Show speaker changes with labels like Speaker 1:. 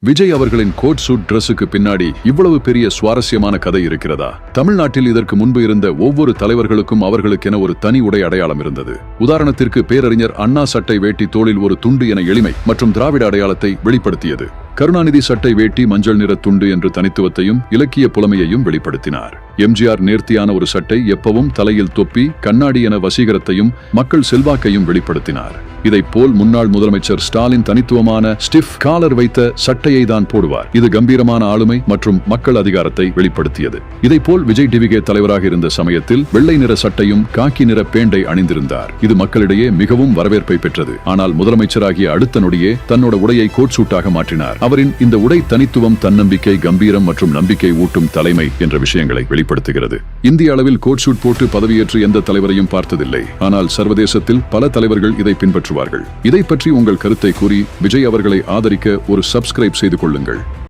Speaker 1: விஜய் அவர்களின் coat suit டிரெஸ்ஸுக்கு பின்னாடி இவ்வளவு பெரிய சுவாரஸ்யமான கதை இருக்கிறதா? தமிழ்நாட்டில் இதற்கு முன்பு இருந்த ஒவ்வொரு தலைவர்களுக்கும் அவர்களுக்கென ஒரு தனி உடை அடையாளம் இருந்தது. உதாரணத்திற்கு பேரறிஞர் அண்ணா சட்டை வேட்டி தோளில் ஒரு துண்டு என எளிமை மற்றும் திராவிட அடையாளத்தை வெளிப்படுத்தியது. கருணாநிதி சட்டை வேட்டி மஞ்சள் நிற துண்டு என்று தனித்துவத்தையும் இலக்கிய புலமையையும் வெளிப்படுத்தினார். எம்ஜிஆர் நேர்த்தியான ஒரு சட்டை, எப்பவும் தலையில் தொப்பி, கண்ணாடி என வசீகரத்தையும் மக்கள் செல்வாக்கையும் வெளிப்படுத்தினார். இதைப் போல் முன்னாள் முதலமைச்சர் ஸ்டாலின் தனித்துவமான ஸ்டிஃப் காலர் வைத்த சட்டையை தான் போடுவார். இது கம்பீரமான ஆளுமை மற்றும் மக்கள் அதிகாரத்தை வெளிப்படுத்தியது. இதைப்போல் விஜய் டிவிகே தலைவராக இருந்த சமயத்தில் வெள்ளை நிற சட்டையும் காக்கி நிற பேண்டை அணிந்திருந்தார். இது மக்களிடையே மிகவும் வரவேற்பை பெற்றது. ஆனால் முதலமைச்சராகிய அடுத்த நொடியே தன்னோட உடையை கோட் சூட்டாக மாற்றினார். அவரின் இந்த உடை தனித்துவம், தன்னம்பிக்கை, கம்பீரம் மற்றும் நம்பிக்கை ஊட்டும் தலைமை என்ற விஷயங்களை வெளிப்படுத்துகிறது. இந்திய அளவில் கோட் சூட் போட்டு பதவியேற்று எந்த தலைவரையும் பார்த்ததில்லை. ஆனால் சர்வதேசத்தில் பல தலைவர்கள் இதை பின்பற்றுவார்கள். இதை பற்றி உங்கள் கருத்தை கூறி விஜய் அவர்களை ஆதரிக்க ஒரு சப்ஸ்கிரைப் செய்து கொள்ளுங்கள்.